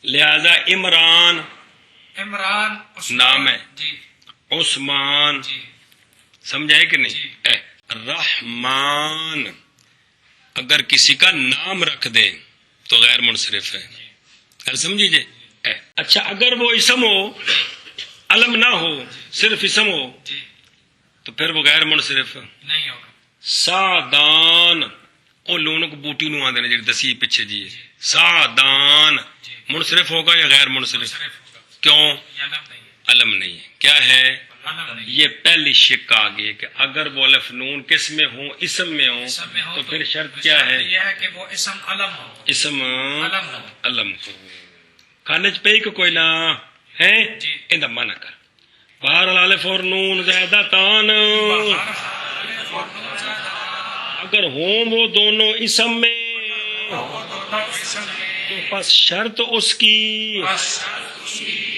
لہذا عمران عمران عثمان نام ہے، جی عثمان جی سمجھا ہے کہ جی۔ نہیں؟ رحمان اگر کسی کا نام رکھ دے تو غیر منصرف ہے، کل سمجھیجئے۔ اچھا اگر وہ اسم ہو، علم نہ ہو، صرف اسم ہو جی تو پھر وہ غیر منصرف۔ نہیں ہوگا۔ سادان او لونوں کو بوٹی نو آندے نے جڑی دسی پیچھے جی سادان منصرف ہوگا یا غیر منصرف؟ منصرف ہوگا، کیوں؟ یہ علم نہیں ہے، علم نہیں ہے، کیا ہے؟ علم نہیں ہے۔ یہ پہلی شک آ گئی کہ اگر وہ الف نون کس میں ہوں، اسم میں ہوں، اسم میں ہو تو پھر شرط کیا ہے؟ یہ ہے کہ وہ اسم علم ہو، اسم علم ہو۔ علم ہو۔ کھانے چ پئی کو کوئی نہ ہے جی۔ ایندا منع کر۔ بہر الف اور نون زیادہ تان اگر ہوں وہ دونوں اسم میں تو پس شرط اس کی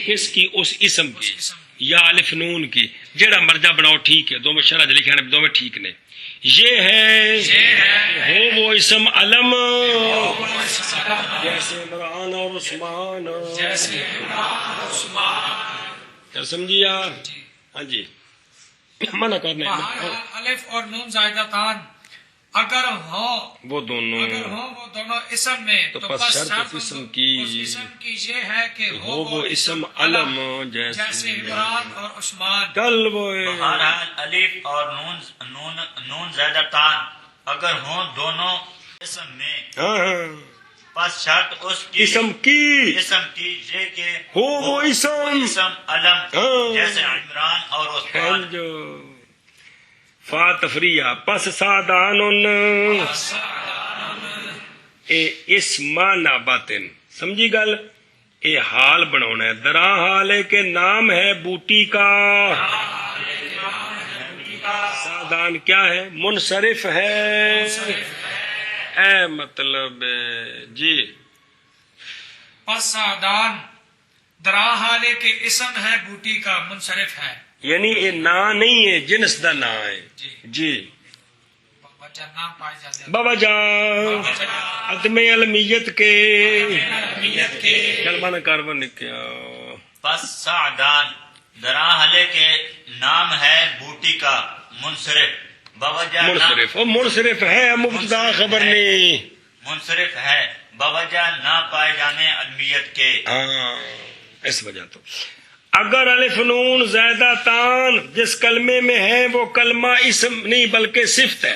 کس کی؟ اس اسم کی یا الف نون کی، جیڑا مرجع بناؤ ٹھیک ہے، دو میں شرح لکھے ہیں، دو میں ٹھیک نے۔ یہ ہے ہو وہ اسم علم جیسے عمران اور عثمان، کیا سمجھی یار؟ ہاں جی منع کرنے الف اور نون زائدتان اگر ہو وہ دونوں وہ دونوں اسم میں تو تو پس بس شرط شرط اسم کی اس اسم کی یہ ہے کہ ہو وہ اسم علم جیسے جیسے عمران اور عثمان۔ کل وہ بہرحال الف اور نون زیادتان اگر ہوں دونوں اسم میں، ہاں ہاں پس شرط اس کی اسم کی یہ کہ ہو وہ اسم علم ہاں۔ جیسے عمران اور عثمان۔ جو فا تفریح پس سادان اے اسم ناباتن، سمجھی گل؟ اے حال بناونا ہے، درا حال ہے کہ نام ہے بوٹی کا، سادان کیا ہے؟ منصرف ہے۔ اے مطلب جی پس سادان درا حالے کے اسم ہے بوٹی کا، منصرف ہے۔ یعنی یہ نا نہیں ہے، جنس دا نا ہے جی۔ بچہ نام پائے جاتے ہیں بابا جان عدم علمیت کے کلمہ نہ کاربن نکیا پس سعدان درا حلے کے نام ہے بوٹی کا، منصرف بوجہ منصرف، وہ منصرف ہے، مبتدا خبر نہیں، منصرف ہے بوجہ نہ پائے جانے علمیت کے۔ ہاں اس وجہ تو اگر الف نون زیادہ تان جس کلمے میں ہے وہ کلمہ اسم نہیں بلکہ صفت ہے،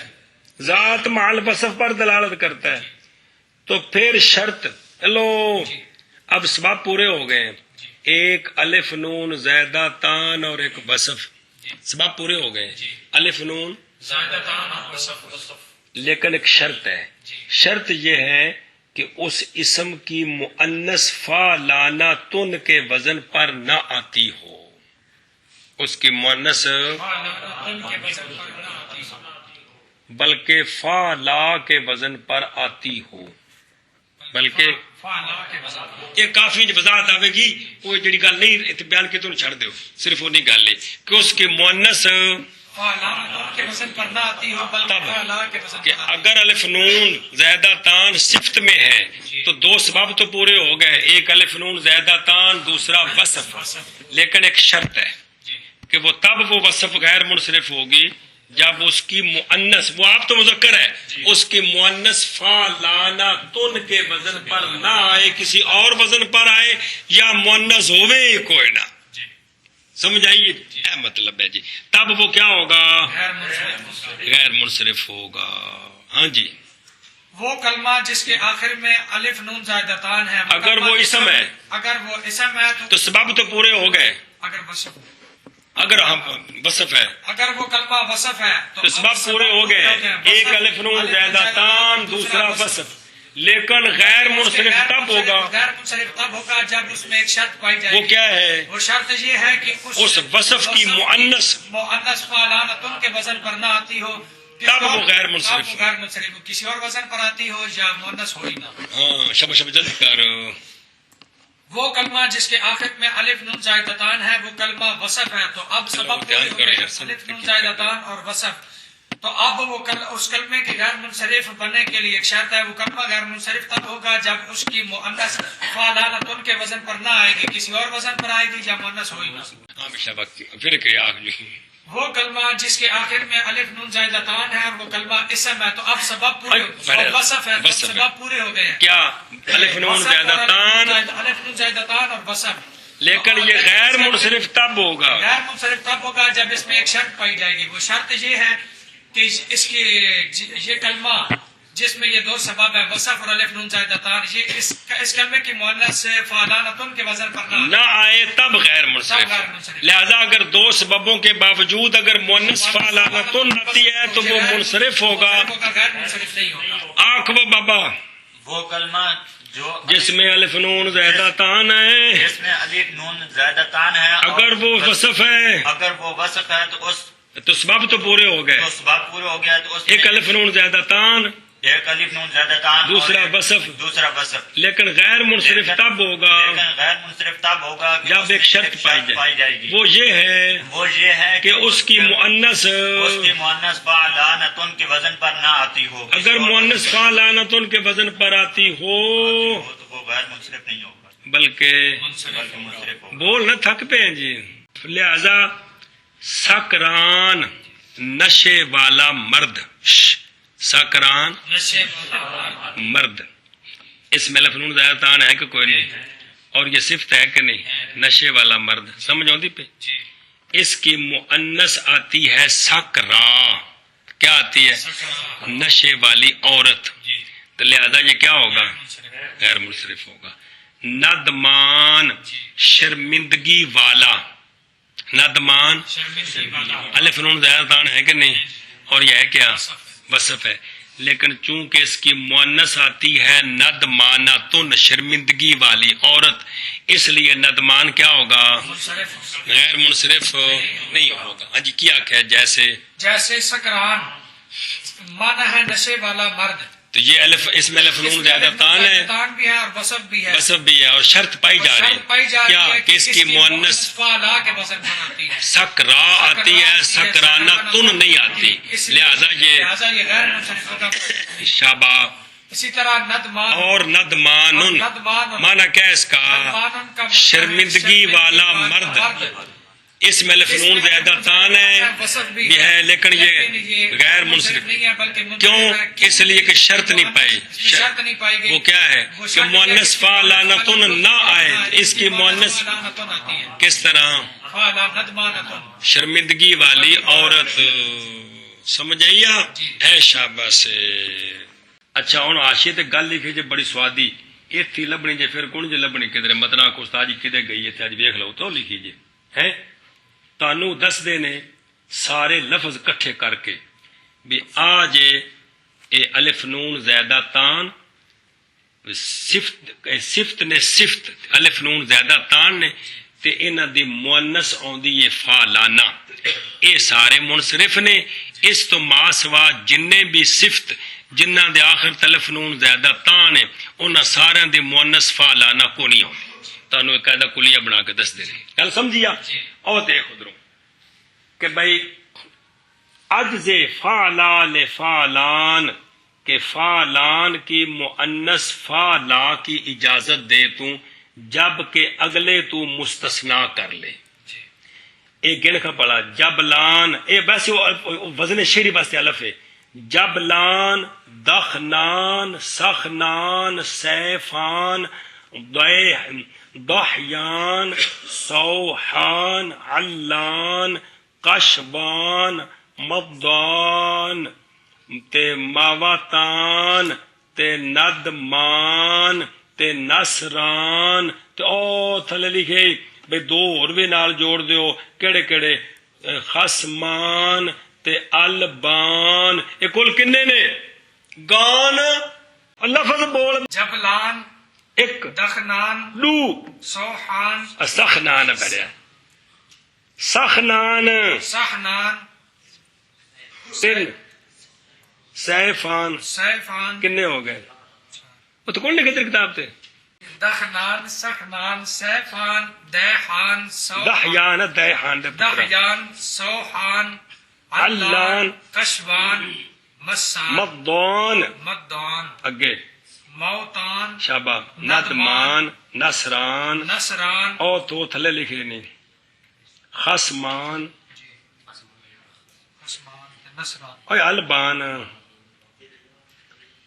ذات مال وصف پر دلالت کرتا ہے، تو پھر شرط لو اب اسباب پورے ہو گئے ہیں، ایک الف نون زیادہ تان اور ایک وصف، اسباب پورے ہو گئے ہیں، الف نون زائدتان اور وصف۔ لیکن ایک شرط ہے، شرط یہ ہے کہ اس اسم کی مؤنث فا لانا تن کے وزن پر نہ آتی ہو، اس کی مؤنث بلکہ فا لا کے وزن پر آتی ہو، بلکہ یہ کافی وضاحت آئے گی، وہ جڑی گل نہیں بیان کی تو چھڑ دیو، صرف وہ نہیں گل ہے کہ اس کی مؤنث کہ اگر الف نون زیادہ تان صفت میں ہے تو دو سبب تو پورے ہو گئے، ایک الف نون زیادہ تان، دوسرا وصف، لیکن ایک شرط ہے کہ وہ تب وہ وصف غیر منصرف ہوگی جب اس کی مؤنث، وہ آپ تو مذکر ہے، اس کی مؤنث فا لانا تن کے وزن پر نہ آئے، کسی اور وزن پر آئے، یا مؤنث ہوئے کوئی نہ، سمجھ آئیے؟ مطلب ہے جی تب وہ کیا ہوگا؟ غیر منصرف ہوگا۔ ہاں جی وہ کلمہ جس کے آخر میں الف نون زائدتان ہے، اگر وہ اسم ہے، اگر وہ اسم ہے تو سبب تو پورے ہو گئے، اگر وصف، اگر ہم وصف ہے اگر وہ کلمہ وصف ہے تو سبب پورے ہو گئے، ایک الف نون زیادہ تان، دوسرا وصف، لیکن غیر منصرف تب ہوگا، غیر منصرف تب ہوگا جب اس میں ایک شرط پائی جائے وہ گی، کیا ہے؟ وہ شرط یہ ہے کہ اس وصف کی مؤنث مؤنث فعلانتن کے وزن پر نہ آتی ہو، تب وہ غیر منصرف، تب وہ غیر منصرف ہو، کسی اور وزن پر آتی ہو یا مؤنث ہو ہی نہ۔ ہاں شب شب جلدی کر۔ وہ کلمہ جس کے آخر میں الف نون زائدتان ہے وہ کلمہ وصف ہے، تو اب سبب پورے ہو گئے، الف نون زائدتان اور وصف، تو اب وہ اس کلمے کے غیر منصرف بننے کے لیے ایک شرط ہے، وہ کلمہ غیر منصرف تب ہوگا جب اس کی مؤنث فعلانتن کے وزن پر نہ آئے گی، کسی اور وزن پر آئے گی یا مؤنث ہوئی نہ۔ پھر کیا وہ کلمہ جس کے آخر میں الف نون زائدتان ہے اور وہ کلمہ اسم ہے، تو اب سبب پورے اور وصف ہے، تو سبب پورے ہو گئے ہیں۔ کیا الف نون زائدتان، الف نون زائدتان اور وصف، لیکن یہ غیر منصرف تب ہوگا، غیر منصرف تب ہوگا جب اس میں ایک شرط پائی جائے گی۔ وہ شرط یہ ہے کہ اس کی یہ کلمہ جس میں یہ دو سبب ہے وصف اور الف نون زائدتان، یہ اس کلمے کی مؤنث فعلانتن کے وزن پر نہ آئے تب غیر منصرف۔ لہذا اگر دو سببوں کے باوجود اگر مؤنث فعلانتن آتی ہے تو وہ منصرف ہوگا، غیر منصرف نہیں ہوگا۔ آنکھ وہ بابا وہ کلمہ جو جس میں الف نون زائدتان ہے، جس میں الف نون زائدتان ہے، اگر وہ وصف ہے اگر وہ وصف ہے تو اس تو سبب تو پورے ہو گئے، تو سبب پورے ہو گیا، تو اس ایک الف نون زائدتان، ایک الف نون زائدتان، دوسرا وصف، دوسرا وصف، لیکن غیر منصرف تب ہوگا لیکن غیر منصرف تب ہوگا جب ایک شرط پائی جائے گی، وہ یہ ہے کہ اس کی مؤنث فعلانتن کے وزن پر نہ آتی ہو، اگر مؤنث فعلانتن کے وزن پر آتی ہو تو وہ غیر منصرف نہیں ہوگا بلکہ منصرف ہوگا۔ بول نہ تھک پہ جی۔ لہذا سکران نشے والا مرد، سکران مرد، اس میں الف نون زائدتان ہے کہ کوئی نہیں، اور یہ صفت ہے کہ نہیں، نشے والا مرد، سمجھ آتی پہ؟ اس کی مؤنث آتی ہے سکرا، کیا آتی ہے؟ نشے والی عورت، تو لہذا یہ کیا ہوگا؟ غیر منصرف ہوگا۔ ندمان شرمندگی والا، ندمان الف نون زائدتان ہے کہ نہیں، اور یہ ہے کیا؟ وصف ہے، لیکن چونکہ اس کی مؤنث آتی ہے ندمانتن شرمندگی والی عورت، اس لیے ندمان کیا ہوگا؟ غیر منصرف نہیں ہوگا۔ ہاں جی کیا کہ جیسے سکران مانا ہے نشے والا مرد، تو یہ الف اس میں الف نون زائدتان ہے، بھی ہے اور وصف بھی ہے، وصف بھی ہے، اور شرط پائی جا رہی ہے کیا کہ اس کی مؤنث فعلا کے وزن پر آتی ہے، سکرا آتی ہے، سکرانتن نہیں آتی، لہذا یہ غیر منصرف ہوگا۔ شابہ۔ اسی طرح ندمان اور ندمانن مانا کیا اس کا؟ شرمندگی والا مرد، اس میں الف نون زائدتان بھی ہے لیکن یہ غیر منصرف، کیوں؟ اس لیے کہ شرط نہیں پائی، وہ کیا ہے کہ مؤنث فعلانتن نہ آئے، اس کی مؤنث کس طرح؟ شرمندگی والی عورت، سمجھ آئی ہے؟ شاباش۔ اچھا ہوں آشی تے گل لکھی جی بڑی سوادی، اتھی لبنی جی پھر کون جی لبنی کدھر متنا کو استاد جی کدھر گئی ہے، اج ویکھ لو تو لکھی جی ہے، تانوں دس دے نے سارے لفظ کٹھے کر کے بھی آج اے الف نون زائدتان صفت نے صفت الف نون زائدتان نے تے انہاں دی مؤنث اوندی ہے فعلانہ، اے سارے منصرف نے، اس تو ما سوا جننے بھی صفت جنہاں دے آخر الف نون زائدتان ہے انہاں سارے دی مؤنث فعلانہ کو نہیں ہوندی، تانوں ایک قاعدہ کلیہ بنا کے دس دے رہے گل سمجھیا؟ اور دیکھ ادھروں کہ بھائی عجز فعلان فعلان کہ فعلان کی مؤنث فعلا کی اجازت دے تو جب کہ اگلے تو مستثنا کر لے، ایک گن کا پڑا جبلان، اے بس وزن شعری واسطے الف ہے، جبلان دخنان سخنان سیفان دحیان سوحان علان قشبان مدان تے ماواتان تے ندمان تے نصران تے او تھلے لکھے بے دو اور بھی نال جوڑ دیو کیڑے کیڑے خصمان تے البان، یہ کل کنے نے گان لفظ بول، جبلان ایک دخنان دو سوحان سخنان پڑھیا، سخنان سحنان تین سیفان سیفان کنے ہو گئے؟ وہ تو کون لکھے تیری کتاب تے؟ دخنان سخنان سیفان دیحان دحیان دیحان دے پترا دحیان سوحان علان کشوان مسان مقدون مدان اگے موتان شابہ ندمان نصران نصران او تو تھلے لکھے نہیں خصمان نصران اوے البان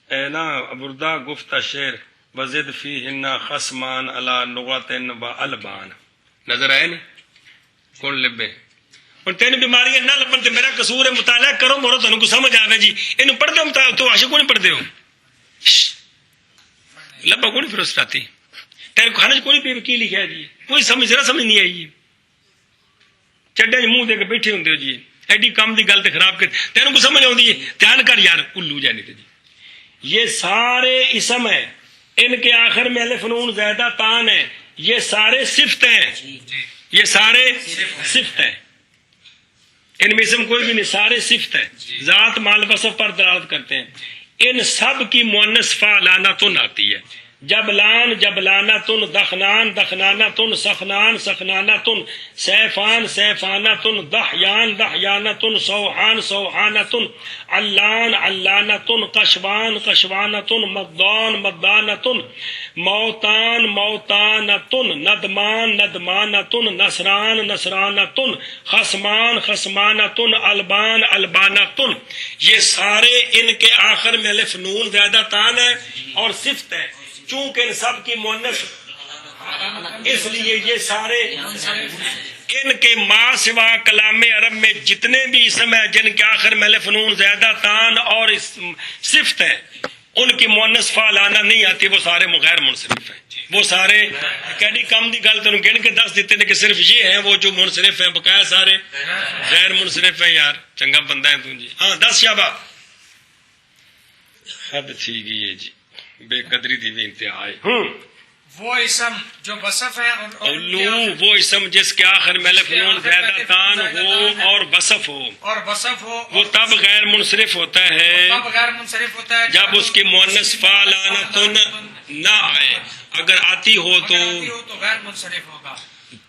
اے نا بردہ گفتہ شعر وزد فیہن خصمان علی لغتن و البان نظر آئے نہیں کون لبے اور تین بیماریاں نہ لبن تے میرا قصور ہے مطالعہ کرو مورو تنوں کو سمجھ آوے جی انہوں پڑھ دے ہو تو عاشق کو نہیں پڑھ دے ہو لبا کو نہیں فرست آتی تیرے کو خانج کو نہیں پہ کی لکھا ہے جی کوئی سمجھ ذرا سمجھ نہیں آئی جی چڈے منہ دے کے بیٹھے ہوندے ہو جی ایڈی کام دی گل تے خراب کر تیرے کو سمجھ آؤندی ہے دھیان کر یار الو جانی تے جی یہ سارے اسم ہیں ان کے آخر میں الف نون زیادہ تان ہے یہ سارے صفت ہیں یہ سارے صفت ہیں ان میں اسم کوئی بھی نہیں سارے صفت ہیں ذات مال وصف پر دلالت کرتے ہیں ان سب کی مؤنث فعلانتن آتی ہے جبلان جبلانتن دخنان دخنانتن سخنان سخنانتن سیفان سیفانتن دحیان دحیانتن سوحان سوحانتن علان علانتن قشوان قشوانتن مدان مدانتن موتان موتانتن ندمان ندمانتن نصران نصرانتن خصمان خصمانتن البان البانتن یہ سارے ان کے آخر میں الف نون زیادہ تان ہے اور صفت ہے چونکہ ان سب کی مؤنث اس لیے یہ سارے ان کے ما سوا کلام عرب میں جتنے بھی اسم ہیں جن کے آخر میں الف نون زیادہ تان اور صفت ہے ان کی مؤنث فعلانہ نہیں آتی وہ سارے غیر منصرف ہیں وہ سارے کیڑی کم دی گل تنوں گن کے دس دیتے ہیں کہ صرف یہ ہیں وہ جو منصرف ہیں بقایا سارے غیر منصرف ہیں یار چنگا بندہ ہے تو جی ہاں 10 شابہ حد تھی گئی ہے جی بے قدری دی بھی انتہا ہے وہ اسم جو وصف ہے وہ اسم جس کے آخر میں الف نون زیادہ تان ہو اور وصف ہو وہ تب غیر منصرف ہوتا ہے جب اس کی مؤنث فعلانتن نہ آئے اگر آتی ہو تو غیر منصرف ہوگا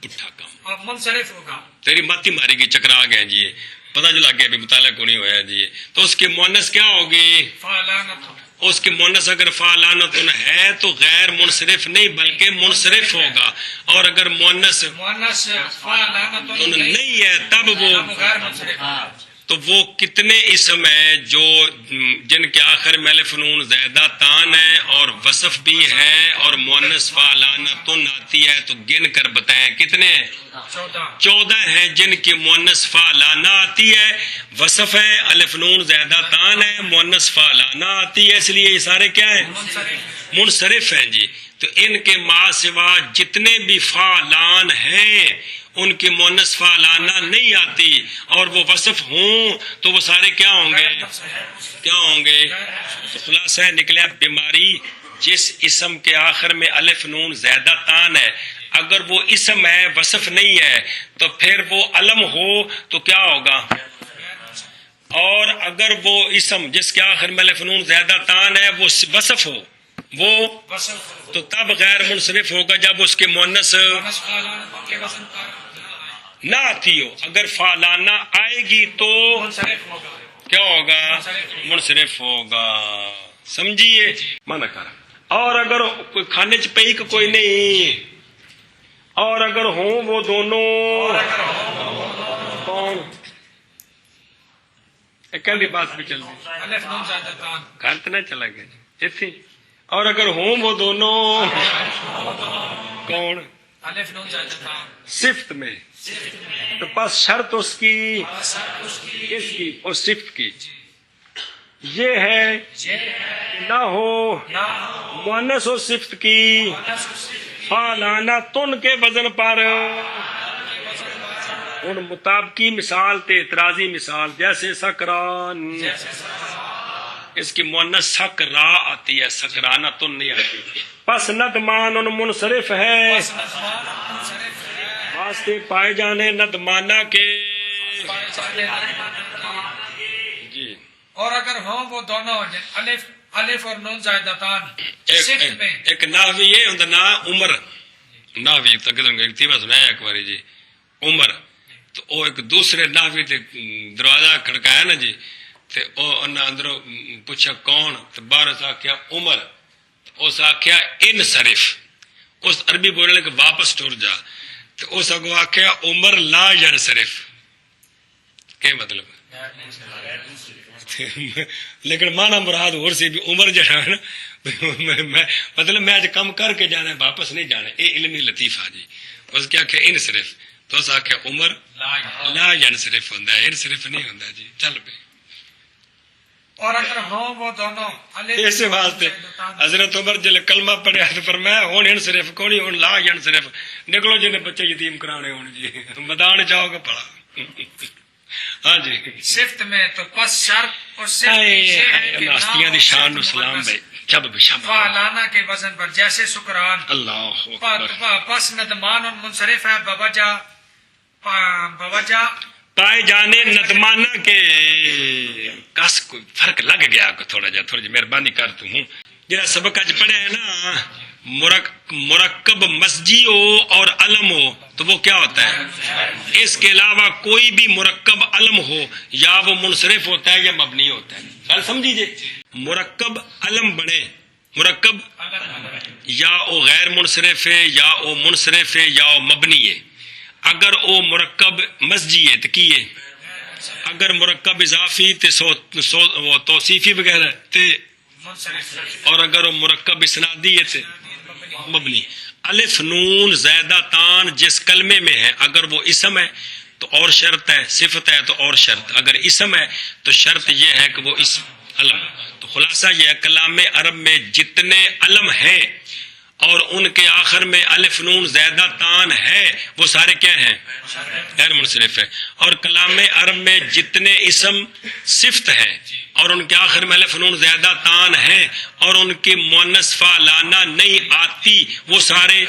پٹھا کام اور منصرف ہوگا تیری ماتی ماری گی چکرا گئے جی پتہ چلا گیا ابھی مطالعہ کو نہیں ہوا جی تو اس کی مؤنث کیا ہوگی فعلانتن اس کی مؤنث اگر فعلانتن ہے تو غیر منصرف نہیں بلکہ منصرف ہوگا اور اگر مؤنث فعلانتن نہیں ہے تب وہ غیر منصرف ہوگا تو وہ کتنے اسم ہیں جو جن کے آخر میں الف نون زیادہ تان ہے اور وصف بھی ہے اور مؤنث فعلانتن آتی ہے تو گن کر بتائیں کتنے ہیں 14 ہیں جن کی مؤنث فعلانہ آتی ہے وصف ہے الف نون زیادہ تان ہے مؤنث فعلانہ آتی ہے اس لیے یہ سارے کیا ہیں منصرف ہیں جی تو ان کے ما سوا جتنے بھی فعلان ہیں ان کی مؤنث فعلانہ نہیں آتی اور وہ وصف ہوں تو وہ سارے کیا ہوں گے کیا ہوں گے تو خلاصہ نکلے بیماری جس اسم کے آخر میں الف نون زیادہ تان ہے اگر وہ اسم ہے وصف نہیں ہے تو پھر وہ علم ہو تو کیا ہوگا اور اگر وہ اسم جس کے آخر میں الف نون زیادہ تان ہے وہ وصف ہو وہ تو تب غیر منصرف ہوگا جب اس کے مؤنث نہ آتی ہو اگر فعلانہ آئے گی تو کیا ہوگا منصرف ہوگا سمجھیے مانا کر اور اگر کوئی کھانے چ پئی کوئی نہیں اور اگر ہوں وہ دونوں کون ایک بات بھی چل رہی گھر تو نہ چلا گیا جی اور اگر ہوں وہ دونوں کون صفت میں تو پس شرط اس کی کس کی اور صفت کی یہ ہے کہ نہ ہو مؤنث و صفت کی فعلانہ تن کے وزن پر ان مطابقی مثال تے اعتراضی مثال جیسے سکران اس کی مؤنث سکرا آتی ہے سکرانہ تن نہیں آتی پس ندمان ان منصرف ہے واسطے پائے جانے ندمانہ کے جی اور اگر ہوں وہ دونوں الف اور نون زائدتان صفت میں ایک نحوی یہ ہوندا نا عمر نحوی تقریبا ایک بار سنایا ایک باری جی عمر تو وہ ایک دوسرے ناوی تے دروازہ کھڑکایا نا جی، تے او انہاں اندروں پوچھا کون، تے باہر سے آکھیا عمر، اس آکھیا انصرف، اس عربی بولنے کہ واپس ٹر جا، تے اس اگوں آکھیا عمر لا ینصرف، کیا مطلب؟ لیکن مانا مراد اور سی بھی عمر جڑا ہے نا مطلب میں اج کم کر کے جانا ہے، واپس نہیں جانا، اے علمی لطیفہ جی۔ اس کیا کہ انصرف، تو اس آکھیا عمر لا ینصرف ہوندا ہے، انصرف نہیں ہوندا جی، چل پے۔ اور اگر ہوں وہ دونوں اس واسطے حضرت عمر جل کلمہ پڑھیا تو فرمایا ہن انصرف کونی، ہن لا ینصرف، نکلو جن بچے یتیم کرانے ہون جی، میدان جاؤ گے پڑا۔ ہاں جی، صفت میں تو پس شرط اور صفت ہستیاں دی شان نو سلام بھائی، جب بشام لانا کے وزن پر جیسے سکران، اللہ اکبر، پس ندمان اور منصرف ہے بوجہ پائے جانے ندمانہ کے کس کوئی فرق لگ گیا کو تھوڑا جا مہربانی کر تو ہوں جنہا سبق اج پڑھے ہیں نا، مرکب مسجی ہو اور علم ہو تو وہ کیا ہوتا ہے؟ اس کے علاوہ کوئی بھی مرکب علم ہو یا وہ منصرف ہوتا ہے یا مبنی ہوتا ہے۔ خیال سمجھیجئے، مرکب علم بنے، مرکب یا وہ غیر منصرف ہے یا وہ منصرف ہے یا وہ مبنی ہے۔ اگر وہ مرکب مسجی ہے تو کی ہے، اگر مرکب اضافی وہ توصیفی وغیرہ تے، اور اگر وہ مرکب اسنادی ہے تے مبنی۔ الف نون زیادہ تان جس کلمے میں ہے، اگر وہ اسم ہے تو اور شرط ہے، صفت ہے تو اور شرط، اگر اسم ہے تو شرط یہ ہے کہ وہ اسم علم۔ تو خلاصہ یہ ہے کلام عرب میں جتنے علم ہیں اور ان کے آخر میں الف نون زیادہ تان ہے وہ سارے کیا ہیں؟ غیر منصرف ہے۔ اور کلام عرب میں جتنے اسم صفت ہیں اور ان کے آخر میں الف نون زیادہ تان ہے اور ان کی مؤنث فا لانا نہیں آتی وہ سارے،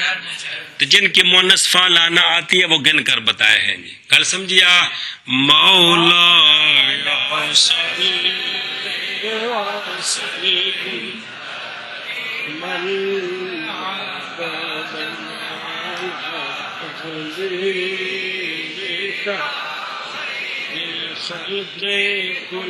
جن کی مؤنث فا لانا آتی ہے وہ گن کر بتائے ہیں جی۔ کل سمجھیا مولا کل